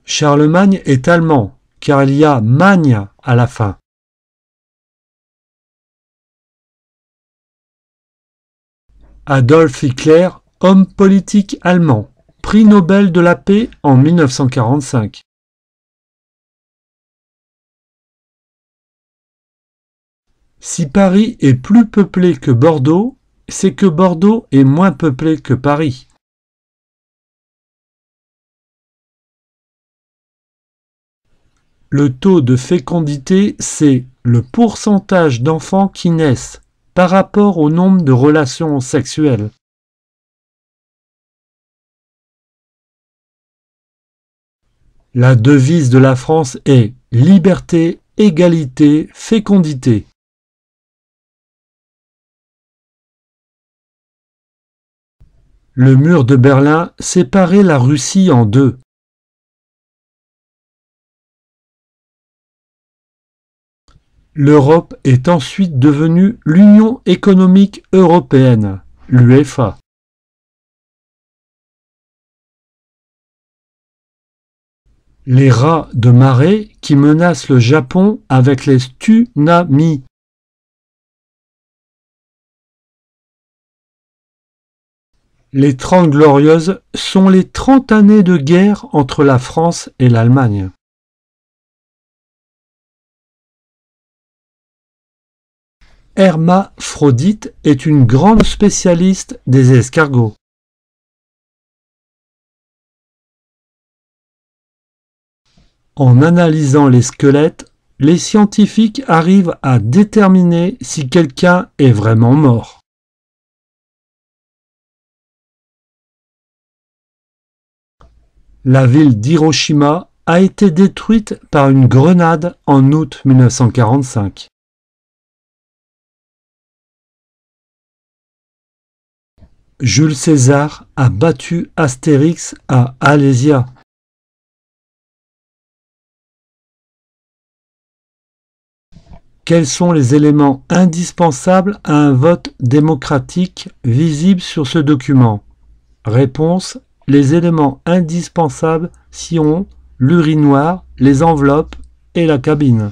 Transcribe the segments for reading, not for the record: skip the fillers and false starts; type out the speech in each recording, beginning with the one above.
Charlemagne est allemand, car il y a Magne à la fin. Adolf Hitler, homme politique allemand, prix Nobel de la paix en 1945. Si Paris est plus peuplé que Bordeaux, c'est que Bordeaux est moins peuplé que Paris. Le taux de fécondité, c'est le pourcentage d'enfants qui naissent par rapport au nombre de relations sexuelles. La devise de la France est liberté, égalité, fécondité. Le mur de Berlin séparait la Russie en deux. L'Europe est ensuite devenue l'Union économique européenne, l'UEFA. Les rats de marée qui menacent le Japon avec les tsunamis. Les 30 Glorieuses sont les 30 années de guerre entre la France et l'Allemagne. Hermaphrodite est une grande spécialiste des escargots. En analysant les squelettes, les scientifiques arrivent à déterminer si quelqu'un est vraiment mort. La ville d'Hiroshima a été détruite par une grenade en août 1945. Jules César a battu Astérix à Alésia. Quels sont les éléments indispensables à un vote démocratique visible sur ce document? Réponse: les éléments indispensables sont l'urinoir, les enveloppes et la cabine.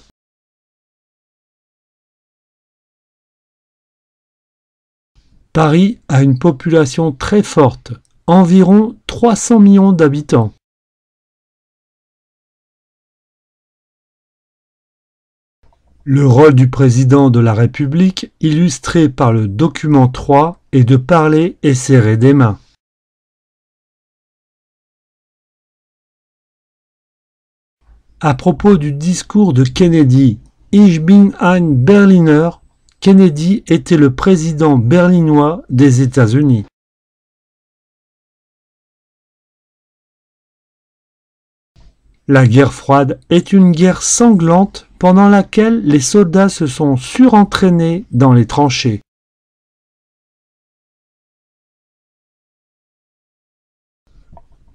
Paris a une population très forte, environ 300 millions d'habitants. Le rôle du président de la République, illustré par le document 3, est de parler et serrer des mains. À propos du discours de Kennedy, Ich bin ein Berliner, Kennedy était le président berlinois des États-Unis. La guerre froide est une guerre sanglante pendant laquelle les soldats se sont surentraînés dans les tranchées.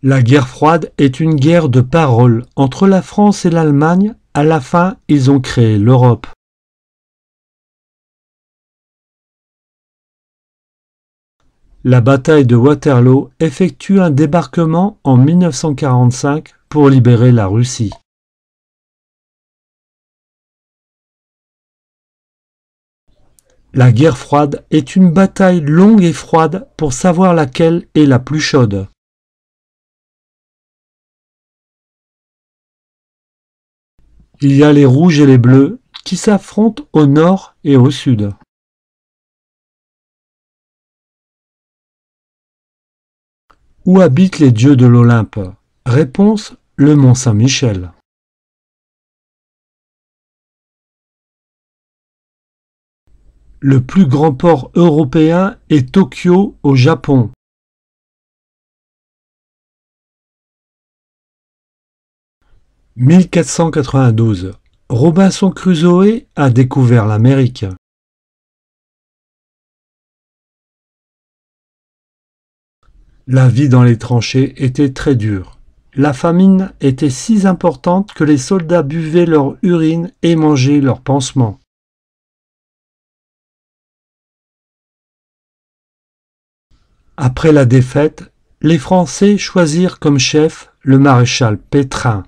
La guerre froide est une guerre de parole entre la France et l'Allemagne. À la fin, ils ont créé l'Europe. La bataille de Waterloo effectue un débarquement en 1945 pour libérer la Russie. La guerre froide est une bataille longue et froide pour savoir laquelle est la plus chaude. Il y a les rouges et les bleus qui s'affrontent au nord et au sud. Où habitent les dieux de l'Olympe? Réponse: le mont Saint-Michel. Le plus grand port européen est Tokyo au Japon. « 1492. Robinson Crusoe a découvert l'Amérique. La vie dans les tranchées était très dure. La famine était si importante que les soldats buvaient leur urine et mangeaient leurs pansements. Après la défaite, les Français choisirent comme chef le maréchal Pétrin.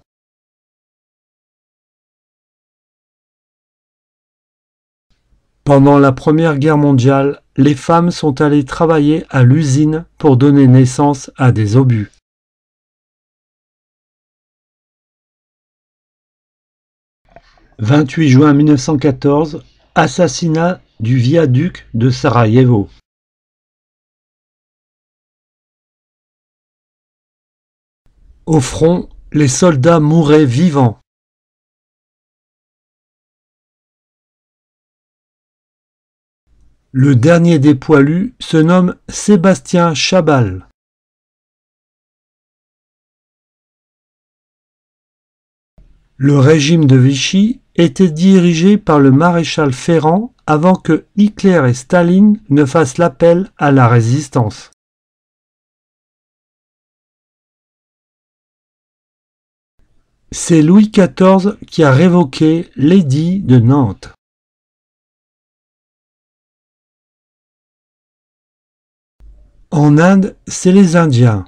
Pendant la Première Guerre mondiale, les femmes sont allées travailler à l'usine pour donner naissance à des obus. « 28 juin 1914, assassinat du viaduc de Sarajevo. Au front, les soldats mouraient vivants. Le dernier des poilus se nomme Sébastien Chabal. Le régime de Vichy était dirigé par le maréchal Ferrand avant que Hitler et Staline ne fassent l'appel à la résistance. C'est Louis XIV qui a révoqué l'édit de Nantes. En Inde, c'est les Indiens.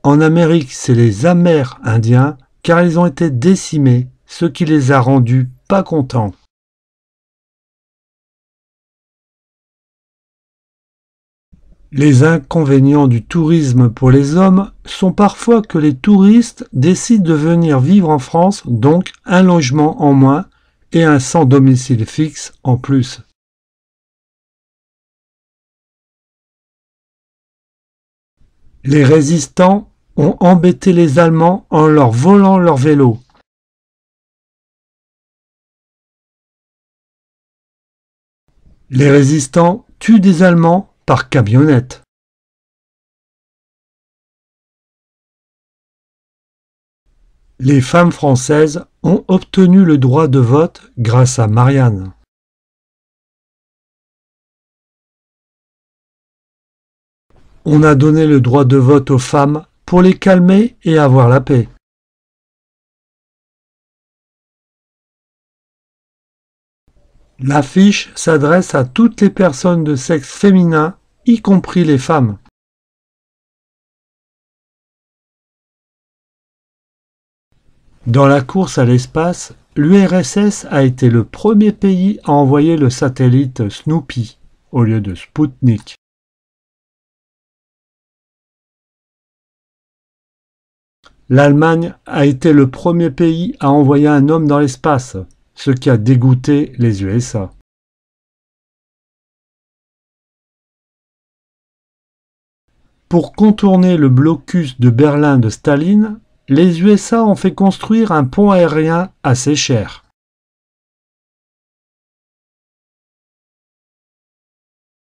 En Amérique, c'est les Amérindiens, car ils ont été décimés, ce qui les a rendus pas contents. Les inconvénients du tourisme pour les hommes sont parfois que les touristes décident de venir vivre en France, donc un logement en moins et un sans domicile fixe en plus. Les résistants ont embêté les Allemands en leur volant leurs vélos. Les résistants tuent des Allemands par camionnette. Les femmes françaises ont obtenu le droit de vote grâce à Marianne. On a donné le droit de vote aux femmes pour les calmer et avoir la paix. L'affiche s'adresse à toutes les personnes de sexe féminin, y compris les femmes. Dans la course à l'espace, l'URSS a été le premier pays à envoyer le satellite Snoopy au lieu de Spoutnik. L'Allemagne a été le premier pays à envoyer un homme dans l'espace, ce qui a dégoûté les USA. Pour contourner le blocus de Berlin de Staline, les USA ont fait construire un pont aérien assez cher.